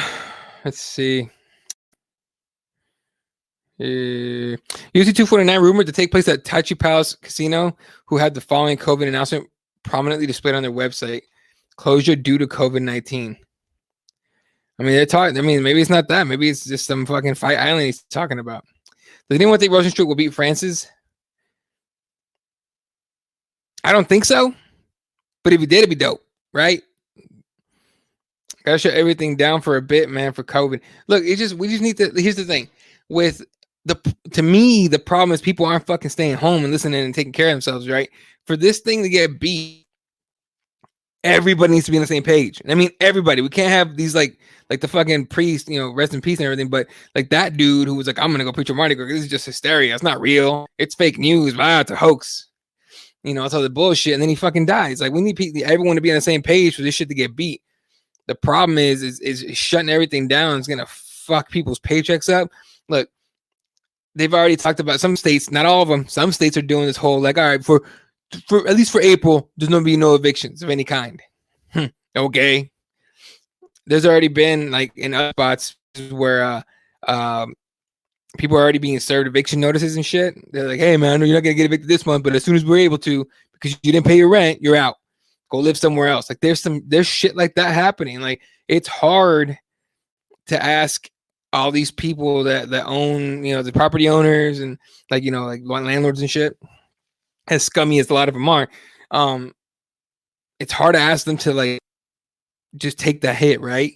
Let's see. UFC 249 rumored to take place at Tachi Palace Casino, who had the following COVID announcement prominently displayed on their website: closure due to COVID-19. I mean, they're talking. I mean, maybe it's not that. Maybe it's just some fucking Fight Island he's talking about. Does anyone think Rosenstruck will beat Francis? I don't think so. But if he did, it'd be dope, right? Gotta shut everything down for a bit, man, for COVID. Look, we just need to. Here's the thing with to me, the problem is people aren't fucking staying home and listening and taking care of themselves, right? For this thing to get beat, everybody needs to be on the same page. I mean, everybody. We can't have these like the fucking priest, rest in peace and everything. But like that dude who was like, I'm gonna go preach a Mardi Gras. This is just hysteria. It's not real. It's fake news. Wow, it's a hoax. It's all the bullshit. And then he fucking dies. Like we need everyone to be on the same page for this shit to get beat. The problem is shutting everything down is gonna fuck people's paychecks up. Look, they've already talked about some states, not all of them. Some states are doing this whole like, all right, for at least for April, there's gonna be no evictions of any kind. Okay. There's already been like in other spots where people are already being served eviction notices and shit. They're like, hey man, you're not gonna get evicted this month, but as soon as we're able to, because you didn't pay your rent, you're out. Go live somewhere else. Like there's shit like that happening. Like it's hard to ask all these people that own, the property owners and like landlords and shit, as scummy as a lot of them are. It's hard to ask them to like just take that hit, right?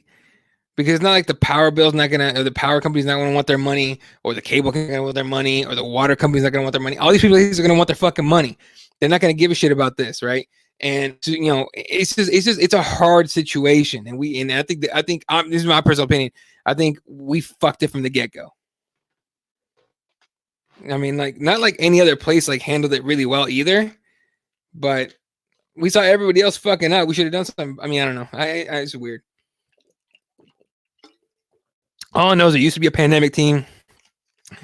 Because it's not like the power bill's not gonna, or the power company's not gonna want their money, or the cable company's not gonna want their money, or the water company's not gonna want their money. All these people are gonna want their fucking money. They're not gonna give a shit about this, right? And it's a hard situation, and I think this is my personal opinion. I think we fucked it from the get go. I mean, like not like any other place like handled it really well either, but we saw everybody else fucking up. We should have done something. I mean, I don't know. It's weird. All I know is there used to be a pandemic team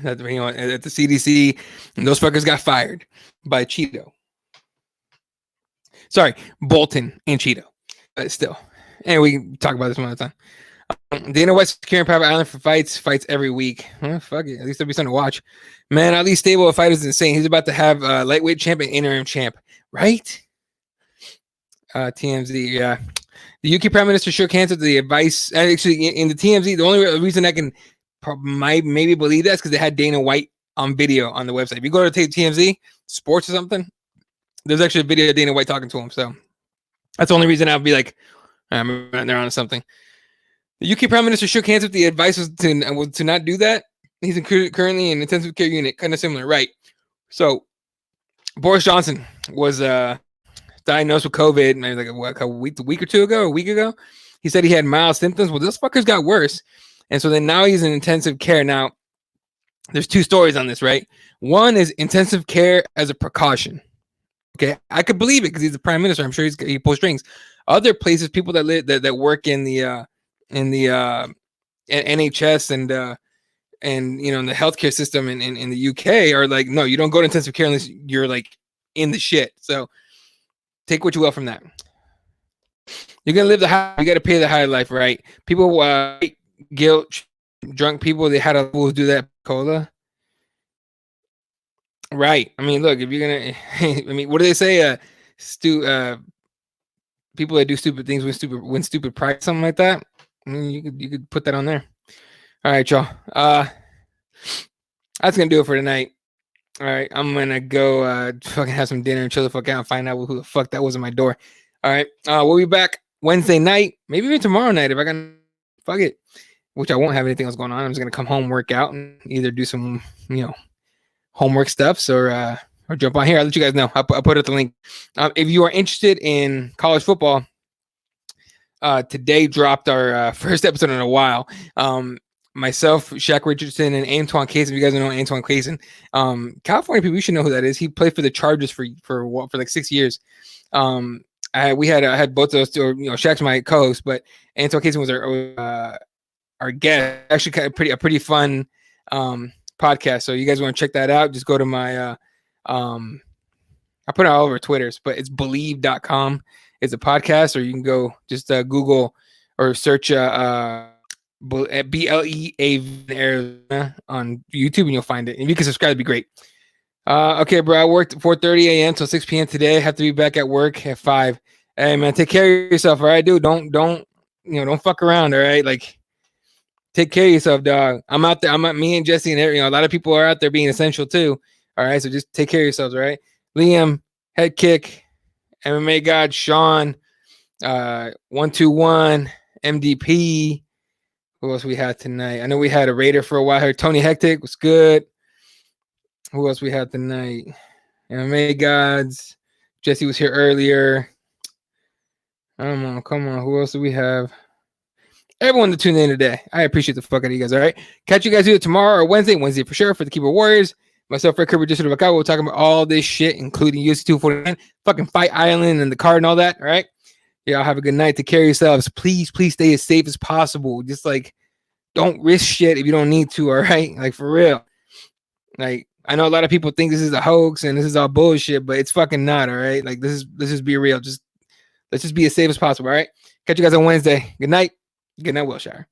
that at the CDC, and those fuckers got fired by Cheeto. Sorry, Bolton and Cheeto. But still. And we can talk about this one other time. Dana White's securing private island for fights every week. Fuck it. At least there'll be something to watch. Man, Ali stable of fight is insane. He's about to have lightweight champ and interim champ. Right? TMZ, yeah. The UK Prime Minister shook hands with the advice. Actually, in the TMZ, the only reason I can maybe believe that is because they had Dana White on video on the website. If you go to TMZ, sports or something, there's actually a video of Dana White talking to him. So that's the only reason I'll be like, they're on something. The UK Prime Minister shook hands with the advice was to not do that. He's currently in intensive care unit, kind of similar, right? So Boris Johnson was diagnosed with COVID maybe like a week or two ago, a week ago. He said he had mild symptoms. Well, those fuckers got worse. And so then now he's in intensive care. Now, there's two stories on this, right? One is intensive care as a precaution. Okay, I could believe it because he's the prime minister. I'm sure he pulls strings. Other places, people that live that work in the NHS and in the healthcare system in the UK are like, no, you don't go to intensive care unless you're like in the shit. So take what you will from that. You're gonna live the high. You got to pay the high life, right? People, guilt, drunk people. They had to do that. Cola, right? I mean, look, if you're gonna, I mean, what do they say? People that do stupid things win stupid prize, something like that. I mean, you could put that on there. All right, y'all. That's gonna do it for tonight. All right, I'm gonna go fucking have some dinner and chill the fuck out and find out who the fuck that was at my door. All right, we'll be back Wednesday night, maybe even tomorrow night if I can. Fuck it, which I won't have anything else going on. I'm just gonna come home, work out, and either do some homework stuffs or jump on here. I'll let you guys know. I'll put up the link. If you are interested in college football, today dropped our first episode in a while. Myself, Shaq Richardson, and Antoine Cason. If you guys don't know Antoine Cason, California people, you should know who that is. He played for the Chargers for like 6 years. I had both those two. Shaq's my co-host, but Antoine Cason was our guest. Actually, a pretty fun podcast. So you guys want to check that out? Just go to my I put it all over Twitter's, but it's believe.com. It's a podcast, or you can go just Google or search BLEA Arizona on YouTube and you'll find it. And you can subscribe, it'd be great. Okay, bro. I worked 4:30 a.m. till 6 p.m. today. I have to be back at work at 5. Hey man, take care of yourself, all right, dude. Don't fuck around, all right? Like, take care of yourself, dog. I'm out there. Me and Jesse and a lot of people are out there being essential too. All right, so just take care of yourselves, all right? Liam, Head Kick, MMA God, Sean, 121, MDP. Who else we had tonight? I know we had a Raider for a while here. Tony Hectic was good. Who else we had tonight? MMA Gods. Jesse was here earlier. I don't know. Come on. Who else do we have? Everyone that tuned in today. I appreciate the fuck out of you guys. All right. Catch you guys either tomorrow or Wednesday. Wednesday for sure for the Keyboard Warriors. Myself, Fred Kirby, just about we'll talk about all this shit, including UFC 249, fucking Fight Island and the card and all that. All right. Y'all have a good night. Take care of yourselves. Please, please stay as safe as possible. Just like don't risk shit if you don't need to. All right. Like for real. Like I know a lot of people think this is a hoax and this is all bullshit, but it's fucking not. All right. Like let's just be real. Let's just be as safe as possible. All right. Catch you guys on Wednesday. Good night. Good night, Wilshire.